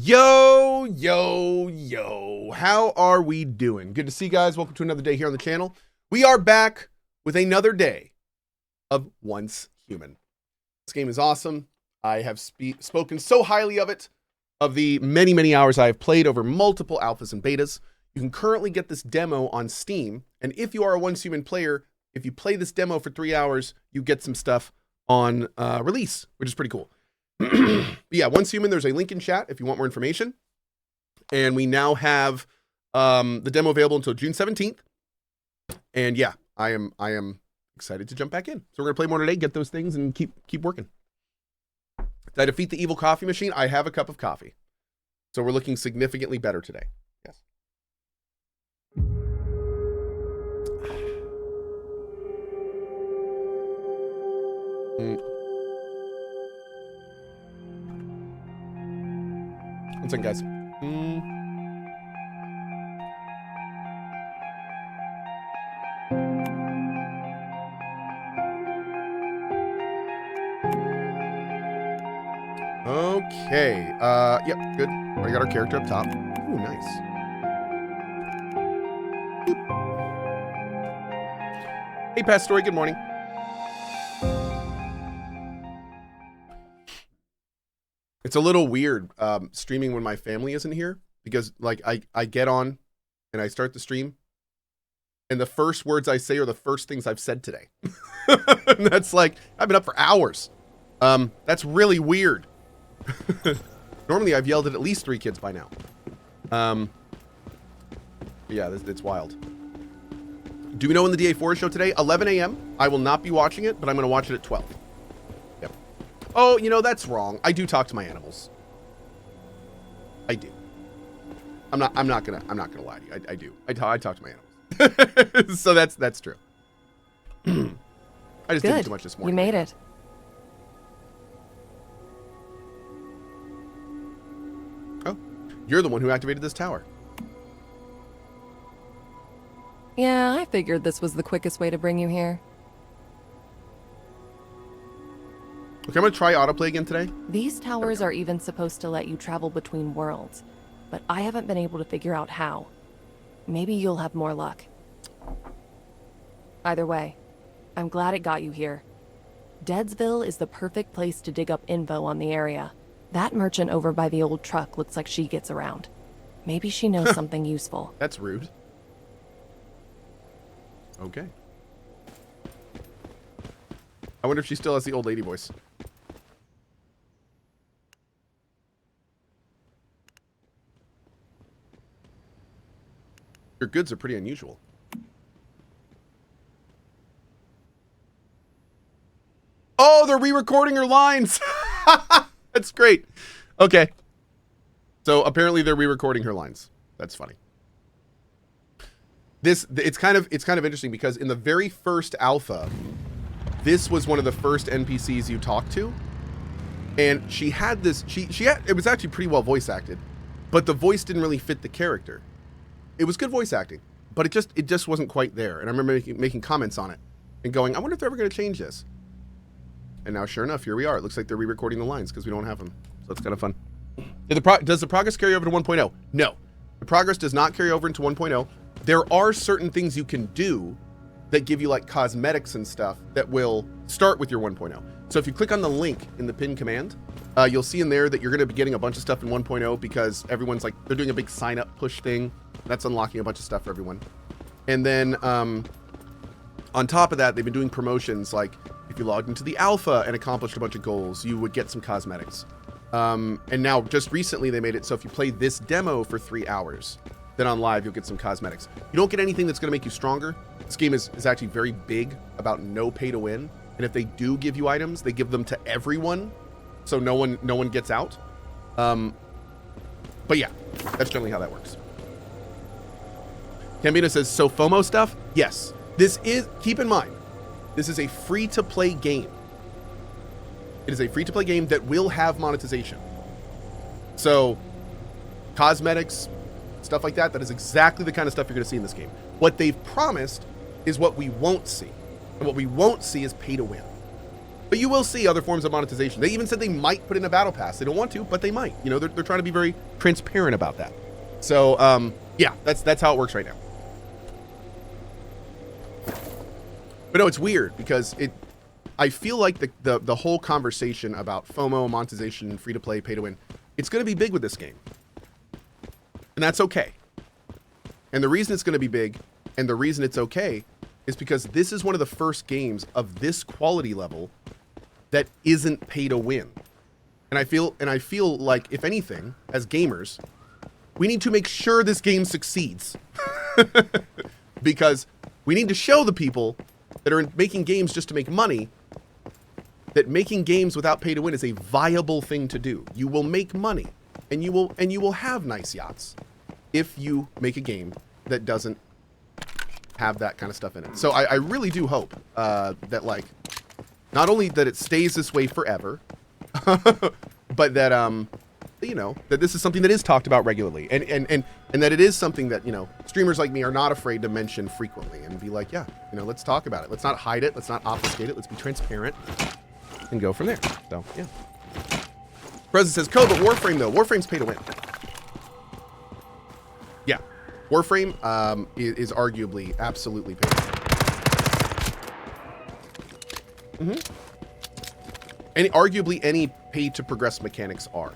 Yo, yo, yo. How are we doing? Good to see you guys. Welcome to another day here on the channel. We are back with another day of Once Human. This game is awesome. I have spoken so highly of it, of the many, many hours I have played over multiple alphas and betas. You can currently get this demo on Steam. And if you are a Once Human player, if you play this demo for 3 hours, you get some stuff on release, which is pretty cool. But yeah, Once Human, there's a link in chat if you want more information. And we now have the demo available until June 17th. And yeah, I am excited to jump back in. So we're gonna play more today, get those things, and keep working. Did I defeat the evil coffee machine? I have a cup of coffee. So we're looking significantly better today. Yes. One second, guys. Okay. Yep, good. Already got our character up top. Ooh, nice. Boop. Hey, Past Story, good morning. It's a little weird streaming when my family isn't here because like I get on and I start the stream and the first words I say are the first things I've said today. And that's like, I've been up for hours. That's really weird. Normally I've yelled at least 3 kids by now. Yeah, it's wild. Do we know when the DA4 is show today? 11 a.m. I will not be watching it, but I'm going to watch it at 12. Oh, you know, that's wrong. I do talk to my animals. I do. I'm not gonna lie to you. I do. I talk to my animals. So that's true. I just didn't do too much this morning. You made it. Oh, you're the one who activated this tower. Yeah, I figured this was the quickest way to bring you here. Okay, I'm gonna try autoplay again today. These towers are even supposed to let you travel between worlds, but I haven't been able to figure out how. Maybe you'll have more luck. Either way, I'm glad it got you here. Deadsville is the perfect place to dig up info on the area. That merchant over by the old truck looks like she gets around. Maybe she knows something useful. That's rude. Okay. I wonder if she still has the old lady voice. Your goods are pretty unusual. Oh, they're re-recording her lines. That's great. Okay. So apparently they're re-recording her lines. That's funny. It's kind of interesting because in the very first alpha, this was one of the first NPCs you talked to, and she had this. It was actually pretty well voice acted, but the voice didn't really fit the character. It was good voice acting, but it just wasn't quite there. And I remember making comments on it and going, I wonder if they're ever going to change this. And now, sure enough, here we are. It looks like they're re-recording the lines because we don't have them, so it's kind of fun. Does the progress carry over to 1.0? No, the progress does not carry over into 1.0. There are certain things you can do that give you like cosmetics and stuff that will start with your 1.0. So if you click on the link in the pin command, you'll see in there that you're going to be getting a bunch of stuff in 1.0 because everyone's like, they're doing a big sign up push thing. That's unlocking a bunch of stuff for everyone. And then on top of that, they've been doing promotions. Like if you logged into the alpha and accomplished a bunch of goals, you would get some cosmetics. And now just recently they made it so if you play this demo for 3 hours, then on live, you'll get some cosmetics. You don't get anything that's going to make you stronger. This game is actually very big about no pay to win. And if they do give you items, they give them to everyone. So no one gets out. But yeah, that's generally how that works. Cambina says, so FOMO stuff? Yes. This is, keep in mind, this is a free-to-play game. It is a free-to-play game that will have monetization. So, cosmetics, stuff like that is exactly the kind of stuff you're going to see in this game. What they've promised is what we won't see. And what we won't see is pay to win. But you will see other forms of monetization. They even said they might put in a battle pass. They don't want to, but they might. You know, they're trying to be very transparent about that. So, yeah, that's how it works right now. But no, it's weird because I feel like the whole conversation about FOMO, monetization, free to play, pay to win, it's going to be big with this game. And that's okay. And the reason it's going to be big and the reason it's okay is because this is one of the first games of this quality level that isn't pay to win. And I feel like, if anything, as gamers, we need to make sure this game succeeds. Because we need to show the people that are making games just to make money that making games without pay to win is a viable thing to do. You will make money and you will have nice yachts if you make a game that doesn't have that kind of stuff in it. So I really do hope that, like, not only that it stays this way forever, but that you know, that this is something that is talked about regularly, and that it is something that, you know, streamers like me are not afraid to mention frequently and be like, yeah, you know, let's talk about it. Let's not hide it. Let's not obfuscate it. Let's be transparent and go from there. So yeah. President says, Cohh, but Warframe though. Warframe's pay to win. Yeah. Warframe is arguably absolutely pay to win. And arguably any pay to progress mechanics are.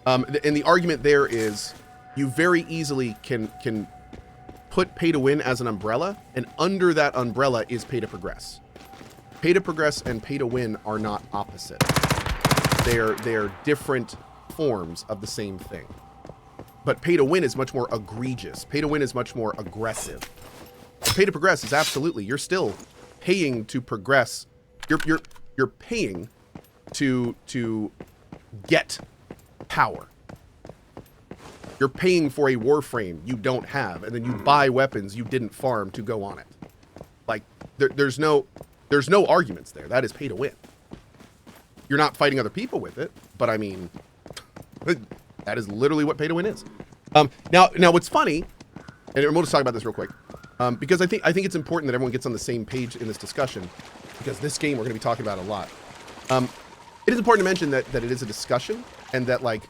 And the argument there is you very easily can put pay to win as an umbrella, and under that umbrella is pay to progress. Pay to progress and pay to win are not opposite. They're different forms of the same thing. But pay to win is much more egregious. Pay to win is much more aggressive. Pay to progress is absolutely, you're still paying to progress. You're paying to get power. You're paying for a Warframe you don't have, and then you buy weapons you didn't farm to go on it. Like, there's no arguments there. That is pay to win. You're not fighting other people with it, but I mean, that is literally what pay to win is. Now what's funny, and we'll just talk about this real quick, because I think it's important that everyone gets on the same page in this discussion, because this game we're going to be talking about a lot. It is important to mention that it is a discussion, and that, like,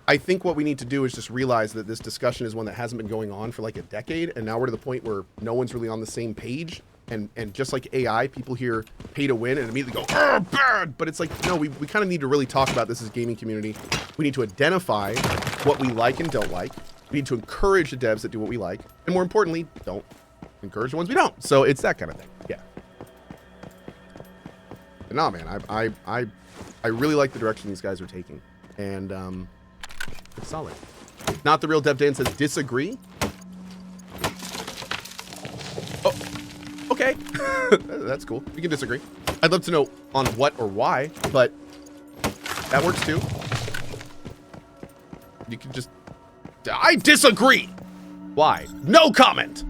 I think what we need to do is just realize that this discussion is one that hasn't been going on for like a decade, and now we're to the point where no one's really on the same page. And just like AI, people hear pay to win and immediately go, oh, bad. But it's like, no, we kind of need to really talk about this as a gaming community. We need to identify what we like and don't like. We need to encourage the devs that do what we like. And more importantly, don't encourage the ones we don't. So it's that kind of thing. Yeah. But nah, man, I really like the direction these guys are taking. And it's solid. Not the real Dev Dan says disagree. Oh. Okay, that's cool. We can disagree. I'd love to know on what or why, but that works too. You can just... I disagree! Why? No comment!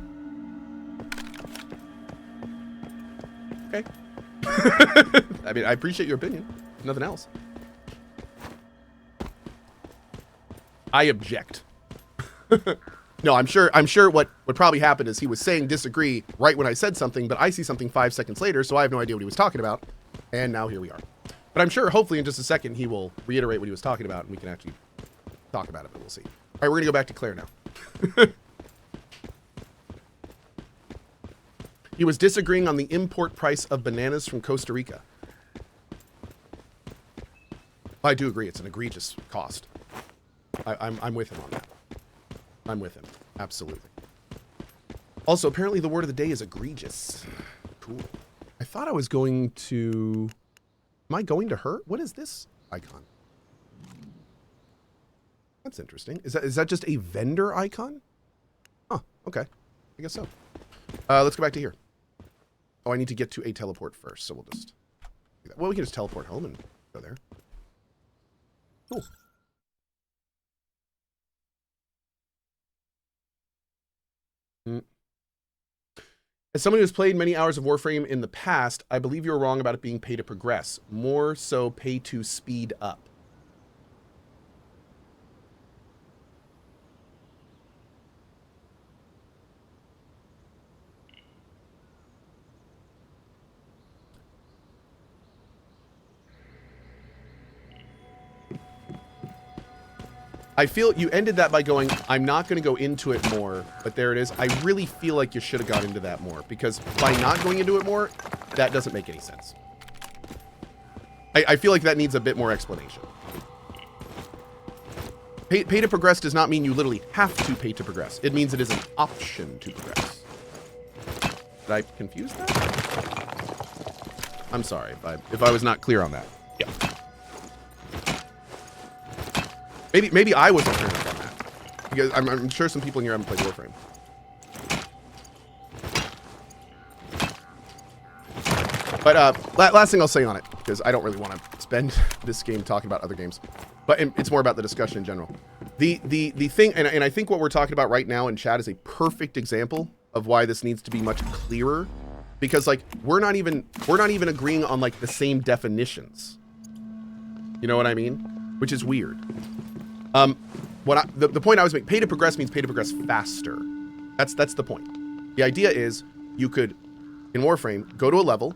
Okay. I mean, I appreciate your opinion. Nothing else. I object. No, I'm sure what probably happened is he was saying disagree right when I said something, but I see something 5 seconds later, so I have no idea what he was talking about. And now here we are. But I'm sure hopefully in just a second he will reiterate what he was talking about and we can actually talk about it, but we'll see. All right, we're going to go back to Claire now. He was disagreeing on the import price of bananas from Costa Rica. I do agree, it's an egregious cost. I'm with him on that. I'm with him. Absolutely. Also, apparently the word of the day is egregious. Cool. I thought I was going to... Am I going to her? What is this icon? That's interesting. Is that just a vendor icon? Huh. Okay. I guess so. Let's go back to here. Oh, I need to get to a teleport first, so we'll just do that. Well, we can just teleport home and go there. Cool. As someone who's played many hours of Warframe in the past, I believe you're wrong about it being pay to progress. More so pay to speed up. I feel you ended that by going, I'm not going to go into it more, but there it is. I really feel like you should have got into that more, because by not going into it more, that doesn't make any sense. I feel like that needs a bit more explanation. Pay to progress does not mean you literally have to pay to progress. It means it is an option to progress. Did I confuse that? I'm sorry if I was not clear on that. Yeah. Maybe I wasn't clear enough on that. Because I'm sure some people in here haven't played Warframe. But last thing I'll say on it, because I don't really want to spend this game talking about other games, but it's more about the discussion in general. The thing, and I think what we're talking about right now in chat is a perfect example of why this needs to be much clearer, because like we're not even agreeing on like the same definitions. You know what I mean? Which is weird. The point I was making, pay to progress means pay to progress faster. That's the point. The idea is you could, in Warframe, go to a level,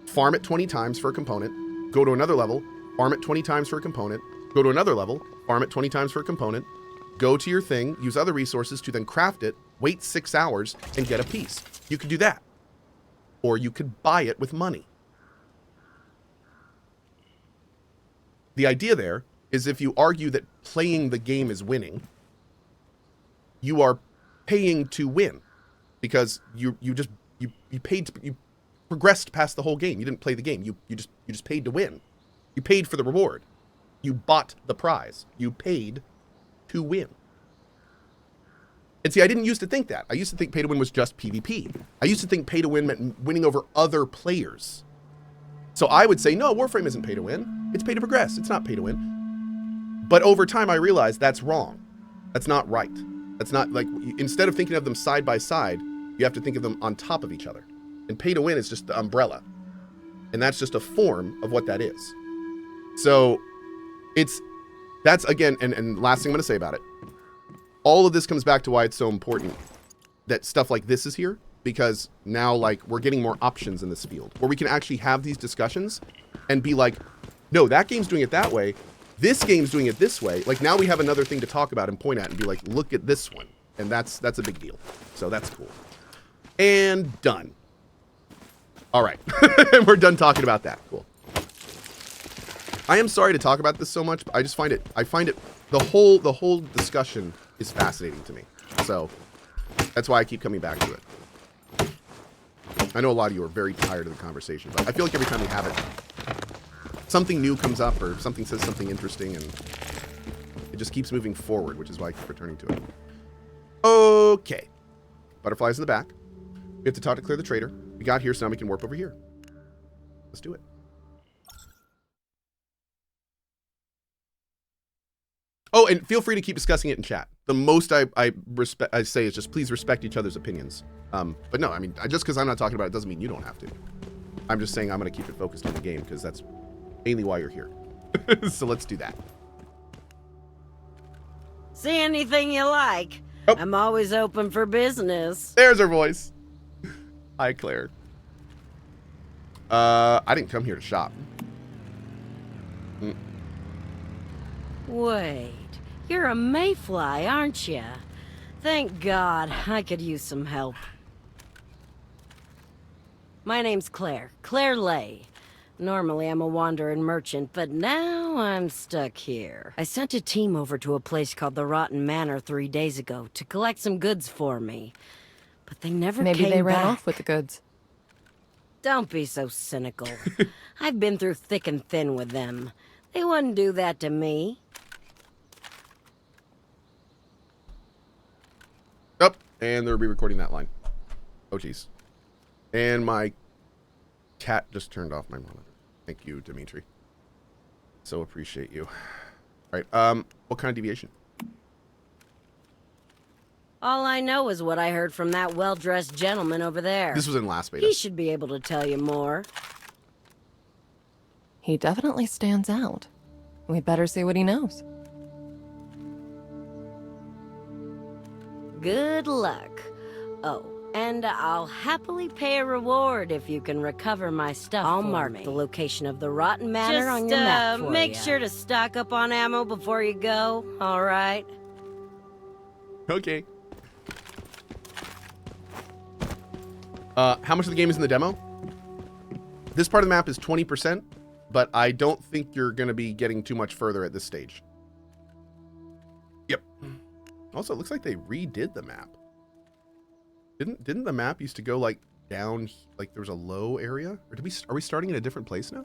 farm it 20 times for a component, go to another level, farm it 20 times for a component, go to another level, farm it 20 times for a component, go to your thing, use other resources to then craft it, wait 6 hours, and get a piece. You could do that. Or you could buy it with money. The idea there is if you argue that playing the game is winning, you are paying to win, because you progressed past the whole game. You didn't play the game. You just paid to win. You paid for the reward. You bought the prize. You paid to win. And see, I didn't used to think that. I used to think pay to win was just PvP. I used to think pay to win meant winning over other players. So I would say, no, Warframe isn't pay to win. It's pay to progress. It's not pay to win. But over time, I realized that's wrong. That's not right. That's not like, instead of thinking of them side by side, you have to think of them on top of each other. And pay to win is just the umbrella. And that's just a form of what that is. So that's again, and last thing I'm going to say about it, all of this comes back to why it's so important that stuff like this is here, because now like we're getting more options in this field where we can actually have these discussions and be like, no, that game's doing it that way. This game's doing it this way. Like now we have another thing to talk about and point at and be like, look at this one. And that's a big deal. So that's cool. And done. All right. We're done talking about that. Cool. I am sorry to talk about this so much, but I just find it, the whole discussion is fascinating to me. So that's why I keep coming back to it. I know a lot of you are very tired of the conversation, but I feel like every time we have it, something new comes up or something says something interesting and it just keeps moving forward, which is why I keep returning to it. Okay. Butterflies in the back. We have to talk to clear the trader. We got here, so now we can warp over here. Let's do it. Oh, and feel free to keep discussing it in chat. The most I say is just please respect each other's opinions. But no, I mean, just because I'm not talking about it doesn't mean you don't have to. I'm just saying I'm going to keep it focused on the game because that's mainly why you're here. So let's do that. See anything you like. Oh. I'm always open for business. There's her voice. Hi, Claire. I didn't come here to shop. Wait, you're a mayfly, aren't you? Thank God, I could use some help. My name's Claire, Claire Lay. Normally I'm a wandering merchant, but now I'm stuck here. I sent a team over to a place called the Rotten Manor 3 days ago to collect some goods for me. But they never came back. Maybe they ran off with the goods. Don't be so cynical. I've been through thick and thin with them. They wouldn't do that to me. Oh, and they're re-recording that line. Oh, jeez. And my cat just turned off my monitor. Thank you, Dimitri. So appreciate you. All right, what kind of deviation? All I know is what I heard from that well-dressed gentleman over there. This was in last beta. He should be able to tell you more. He definitely stands out. We'd better see what he knows. Good luck. Oh, And I'll happily pay a reward if you can recover my stuff. I'll mark the location of the Rotten Manor on your map for make ya. sure to stock up on ammo before you go, all right? Okay. How much of the game is in the demo? This part of the map is 20%, but I don't think you're going to be getting too much further at this stage. Yep. Also, it looks like they redid the map. Didn't the map used to go like down, like there was a low area? Or are we starting in a different place now?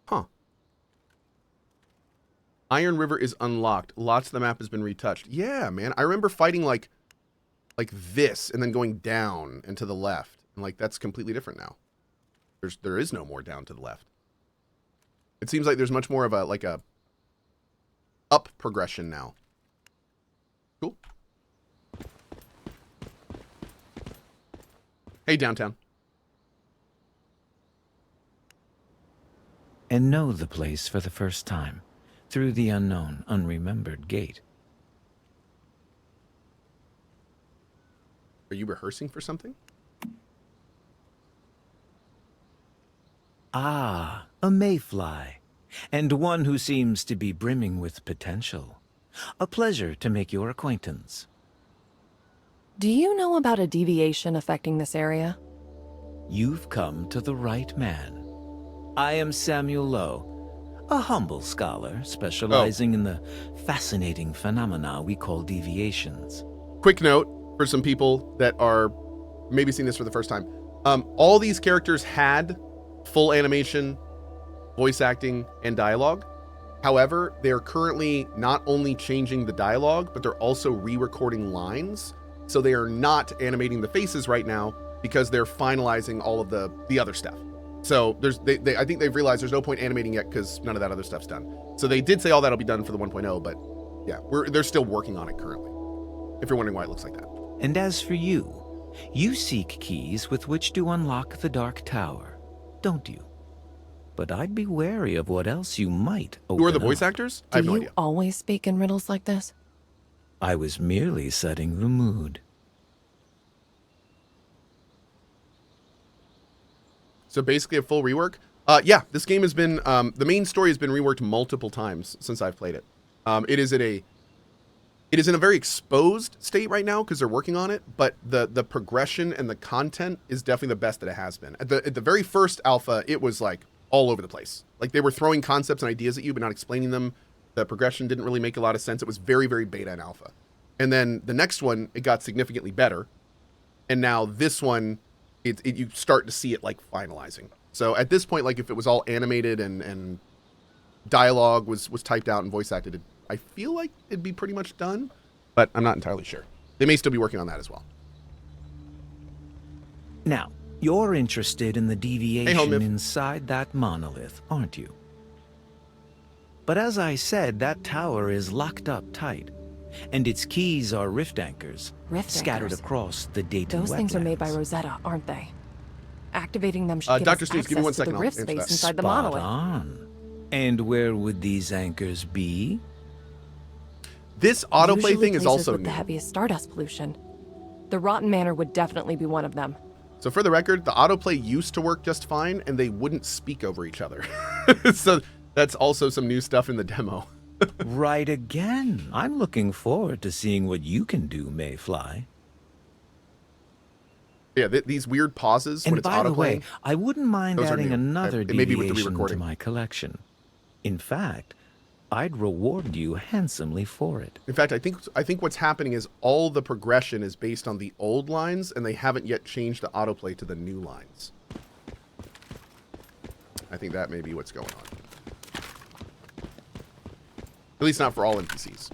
Huh. Iron River is unlocked. Lots of the map has been retouched. Yeah, man. I remember fighting like this and then going down and to the left. And like that's completely different now. There is no more down to the left. It seems like there's much more of a up progression now. Cool. Hey, downtown. And know the place for the first time, through the unknown, unremembered gate. Are you rehearsing for something? Ah, a mayfly, and one who seems to be brimming with potential. A pleasure to make your acquaintance. Do you know about a deviation affecting this area? You've come to the right man. I am Samuel Lowe, a humble scholar specializing in the fascinating phenomena we call deviations. Quick note for some people that are maybe seeing this for the first time. All these characters had full animation, voice acting, and dialogue. However, they are currently not only changing the dialogue, but they're also re-recording lines. So they are not animating the faces right now because they're finalizing all of the other stuff. So I think they've realized there's no point animating yet because none of that other stuff's done. So they did say all that'll be done for the 1.0, but yeah, they're still working on it currently. If you're wondering why it looks like that. And as for you, you seek keys with which to unlock the Dark Tower, don't you? But I'd be wary of what else you might open Who are the voice up. actors? I have no Do idea. you always speak in riddles like this? I was merely setting the mood. So basically a full rework. Yeah, this game has been, the main story has been reworked multiple times since I've played it. It is in a very exposed state right now because they're working on it, but the progression and the content is definitely the best that it has been. At the very first alpha, it was like all over the place. Like they were throwing concepts and ideas at you, but not explaining them. The progression didn't really make a lot of sense. It was very, very beta and alpha. And then the next one, it got significantly better. And now this one, you start to see it like finalizing. So at this point, like if it was all animated and dialogue was typed out and voice acted, I feel like it'd be pretty much done, but I'm not entirely sure. They may still be working on that as well. Now, you're interested in the deviation Miv. inside that monolith, aren't you? But as I said, that tower is locked up tight, and its keys are rift anchors, Rift scattered anchors? across the Dayton Those things are made by wetlands. Rosetta, aren't they? Activating them should give Dr. us Snooze, give me access one to second, the I'll rift answer space that. inside the Spot monolith. on. And where would these anchors be? This autoplay Usually thing is places also with new. the heaviest stardust pollution. The Rotten Manor would definitely be one of them. So for the record, the autoplay used to work just fine, and they wouldn't speak over each other. So that's also some new stuff in the demo. Right again. I'm looking forward to seeing what you can do, Mayfly. Yeah, these weird pauses when And it's by the way, autoplaying. I wouldn't mind Those are adding new. another It may be with the deviation to re-recording. my collection. In fact, I'd reward you handsomely for it. In fact, I think what's happening is all the progression is based on the old lines, and they haven't yet changed the autoplay to the new lines. I think that may be what's going on. At least not for all NPCs.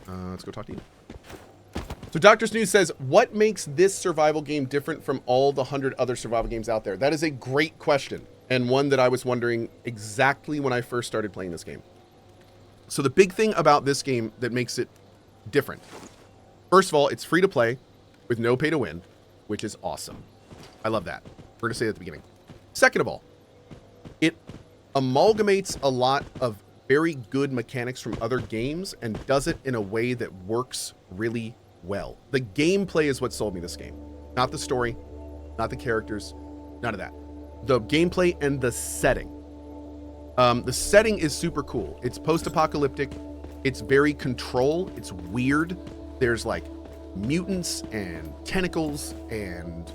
Let's go talk to you. So Dr. Snooze says, what makes this survival game different from all the 100 other survival games out there? That is a great question, and one that I was wondering exactly when I first started playing this game. So the big thing about this game that makes it different, first of all, it's free to play with no pay to win, which is awesome. I love that. We're going to say that at the beginning. Second of all, it amalgamates a lot of very good mechanics from other games and does it in a way that works really well. The gameplay is what sold me this game. Not the story, not the characters, none of that. The gameplay and the setting. The setting is super cool. It's post-apocalyptic. It's very Control. It's weird. There's like mutants and tentacles and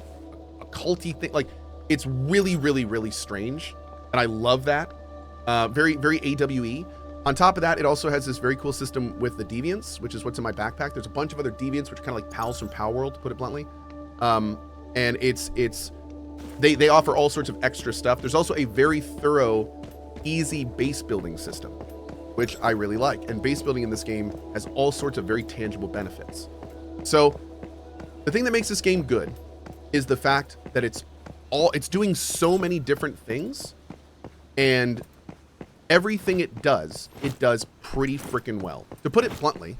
occulty thing. Like, it's really, really, really strange. And I love that. Very, very AWE. On top of that, it also has this very cool system with the deviants, which is what's in my backpack. There's a bunch of other deviants, which are kind of like pals from Power World, to put it bluntly. And they offer all sorts of extra stuff. There's also a very thorough, easy base building system, which I really like. And base building in this game has all sorts of very tangible benefits. So the thing that makes this game good is the fact that it's doing so many different things, and everything it does pretty freaking well. To put it bluntly,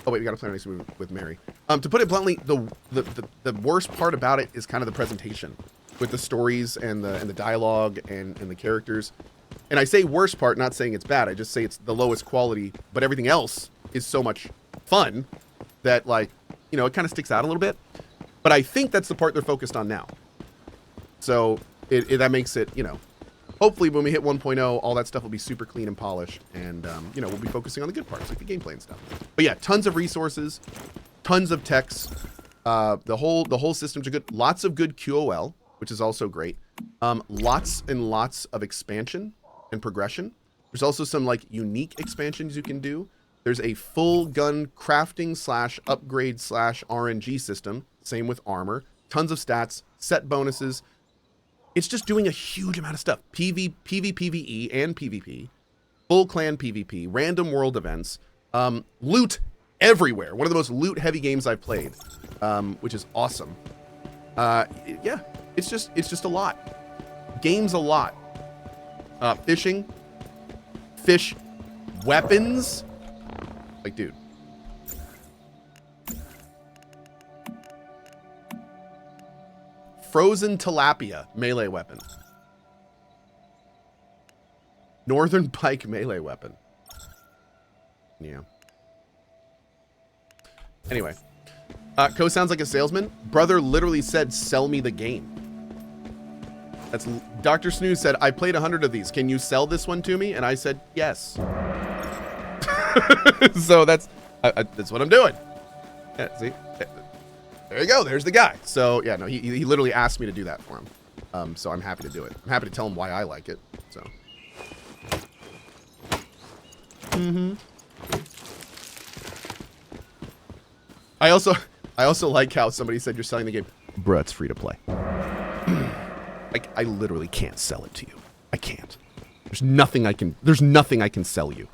oh wait, we gotta play our next movie with Mary. To put it bluntly, the worst part about it is kind of the presentation, with the stories and the dialogue and the characters. And I say worst part, not saying it's bad. I just say it's the lowest quality, but everything else is so much fun that, like, you know, it kind of sticks out a little bit. But I think that's the part they're focused on now. So that makes it, you know, hopefully when we hit 1.0, all that stuff will be super clean and polished, and you know, we'll be focusing on the good parts, like the gameplay and stuff. But yeah, tons of resources, tons of techs. The whole systems are good. Lots of good QOL, which is also great. Lots and lots of expansion and progression. There's also some like unique expansions you can do. There's a full gun crafting / upgrade / RNG system. Same with armor. Tons of stats, set bonuses. It's just doing a huge amount of stuff. PvE and PvP. Full clan PvP. Random world events. Loot everywhere. One of the most loot-heavy games I've played, which is awesome. Yeah, it's just a lot. Game's a lot. Fishing. Fish weapons. Like, dude. Frozen tilapia melee weapon. Northern pike melee weapon. Yeah. Anyway. Cohh sounds like a salesman. Brother literally said, sell me the game. That's Dr. Snooze said, I played 100 of these. Can you sell this one to me? And I said, yes. So that's what I'm doing. Yeah, see? There you go. There's the guy. So yeah, no, he literally asked me to do that for him. So I'm happy to do it. I'm happy to tell him why I like it. So. I also like how somebody said you're selling the game. Bruh, it's free to play. Like, I literally can't sell it to you. I can't. There's nothing I can sell you.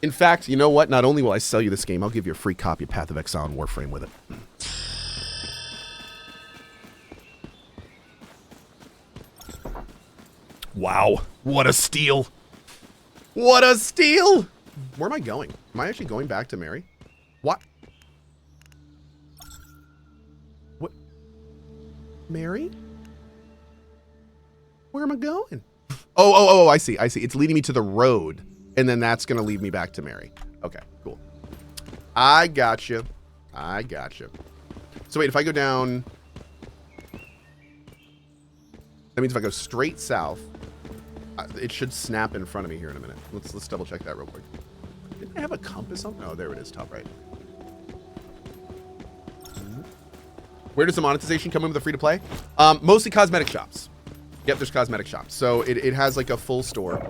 In fact, you know what? Not only will I sell you this game, I'll give you a free copy of Path of Exile and Warframe with it. Wow. What a steal. What a steal. Where am I going? Am I actually going back to Mary? What? What? Mary? Where am I going? Oh, I see. It's leading me to the road, and then that's going to lead me back to Mary. Okay, cool. I gotcha. So wait, if I go down... That means if I go straight south, it should snap in front of me here in a minute. Let's double check that real quick. Didn't I have a compass on? Oh, there it is, top right. Where does the monetization come in with the free-to-play? Mostly cosmetic shops. Yep, there's cosmetic shops. So it has like a full store.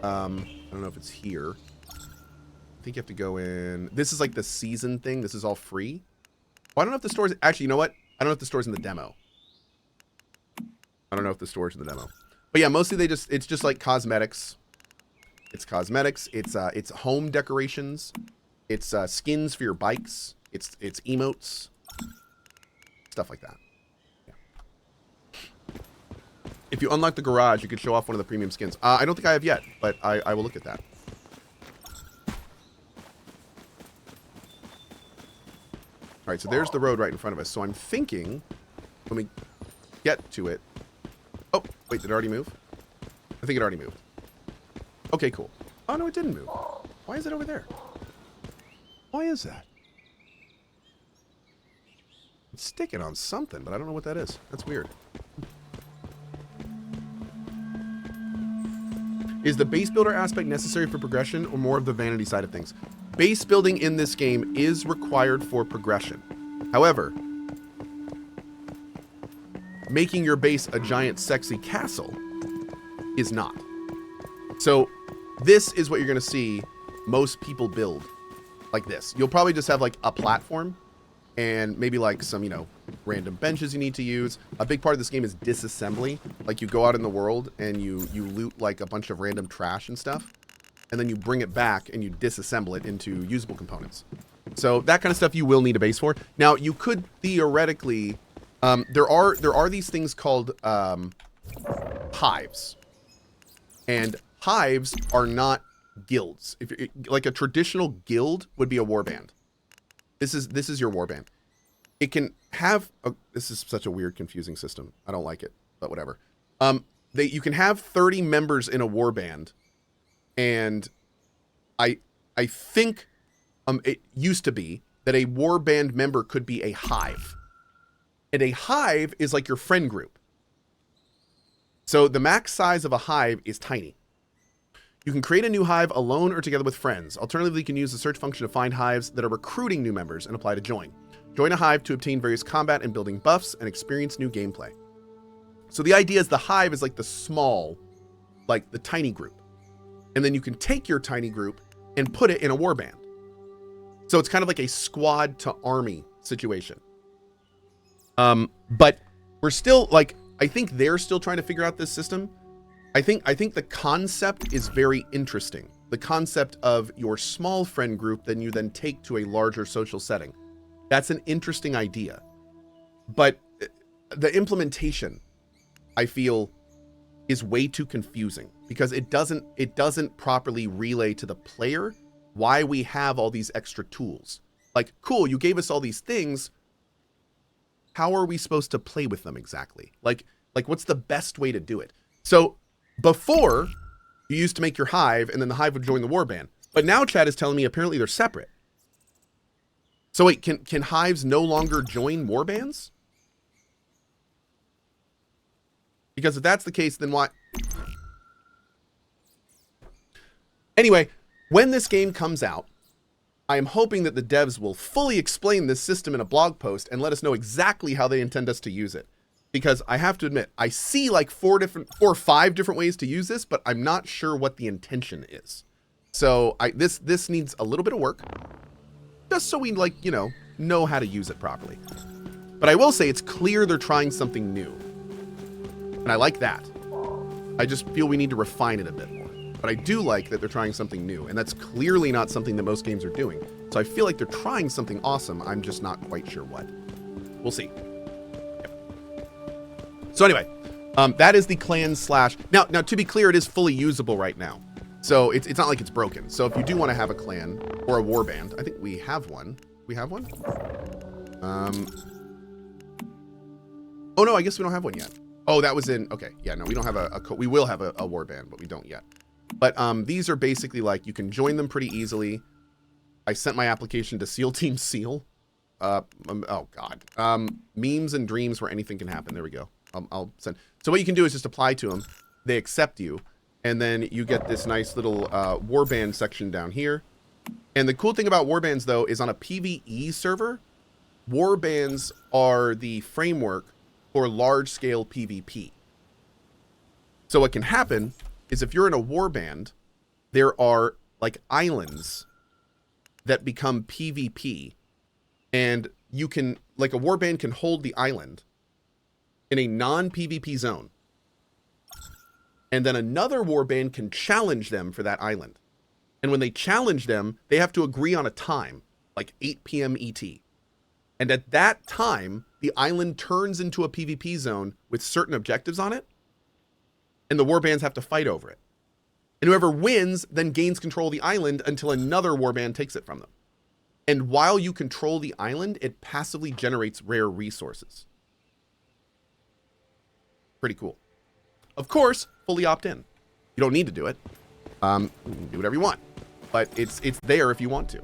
I don't know if it's here. I think you have to go in. This is like the season thing. This is all free. Oh, I don't know if the store's... Actually, you know what? I don't know if the store's in the demo. But yeah, mostly it's just like cosmetics. It's cosmetics. It's home decorations. It's skins for your bikes. It's emotes. Stuff like that. Yeah. If you unlock the garage, you could show off one of the premium skins. I don't think I have yet, but I will look at that. All right, so there's the road right in front of us. So I'm thinking when we get to it... Oh, wait, did it already move? I think it already moved. Okay, cool. Oh, no, it didn't move. Why is it over there? Why is that? It's sticking on something, but I don't know what that is. That's weird. Is the base builder aspect necessary for progression or more of the vanity side of things? Base building in this game is required for progression. However, making your base a giant sexy castle is not. So this is what you're going to see most people build like this. You'll probably just have like a platform and maybe like some, you know, random benches you need to use. A big part of this game is disassembly. Like you go out in the world and you loot like a bunch of random trash and stuff, and then you bring it back and you disassemble it into usable components. So that kind of stuff you will need a base for. Now you could theoretically, there are these things called hives, and hives are not guilds. Like a traditional guild would be a warband. This is your warband. It can have this is such a weird, confusing system. I don't like it, but whatever. You can have 30 members in a warband, and I think it used to be that a warband member could be a hive, and a hive is like your friend group. So the max size of a hive is tiny. You can create a new hive alone or together with friends. Alternatively, you can use the search function to find hives that are recruiting new members and apply to join. Join a hive to obtain various combat and building buffs and experience new gameplay. So the idea is the hive is like the small, like the tiny group. And then you can take your tiny group and put it in a warband. So it's kind of like a squad to army situation. But we're still like, I think they're still trying to figure out this system. I think the concept is very interesting. The concept of your small friend group then you then take to a larger social setting. That's an interesting idea. But the implementation, I feel, is way too confusing because it doesn't properly relay to the player why we have all these extra tools. Like, cool, you gave us all these things. How are we supposed to play with them exactly? Like what's the best way to do it? So before, you used to make your hive, and then the hive would join the warband. But now Chad is telling me apparently they're separate. So wait, can hives no longer join warbands? Because if that's the case, then why? Anyway, when this game comes out, I am hoping that the devs will fully explain this system in a blog post and let us know exactly how they intend us to use it. Because I have to admit, I see like 4 or 5 different ways to use this, but I'm not sure what the intention is. So this needs a little bit of work, just so we like, you know how to use it properly. But I will say it's clear they're trying something new. And I like that. I just feel we need to refine it a bit more. But I do like that they're trying something new, and that's clearly not something that most games are doing. So I feel like they're trying something awesome. I'm just not quite sure what. We'll see. So anyway, that is the clan slash. Now to be clear, it is fully usable right now. So it's not like it's broken. So if you do want to have a clan or a warband, I think we have one. We have one? Oh no, I guess we don't have one yet. Oh, that was in, okay. Yeah, no, we don't have we will have a warband, but we don't yet. But these are basically like, you can join them pretty easily. I sent my application to SEAL Team SEAL. Oh God. Memes and dreams where anything can happen. There we go. I'll send. So what you can do is just apply to them. They accept you. And then you get this nice little warband section down here. And the cool thing about warbands, though, is on a PvE server, warbands are the framework for large-scale PvP. So what can happen is if you're in a warband, there are, like, islands that become PvP. And you can, like, a warband can hold the island in a non-PvP zone. And then another warband can challenge them for that island. And when they challenge them, they have to agree on a time, like 8 p.m. ET. And at that time, the island turns into a PvP zone with certain objectives on it. And the warbands have to fight over it. And whoever wins then gains control of the island until another warband takes it from them. And while you control the island, it passively generates rare resources. Pretty cool. Of course, fully opt in. You don't need to do it. You can do whatever you want, but it's there if you want to.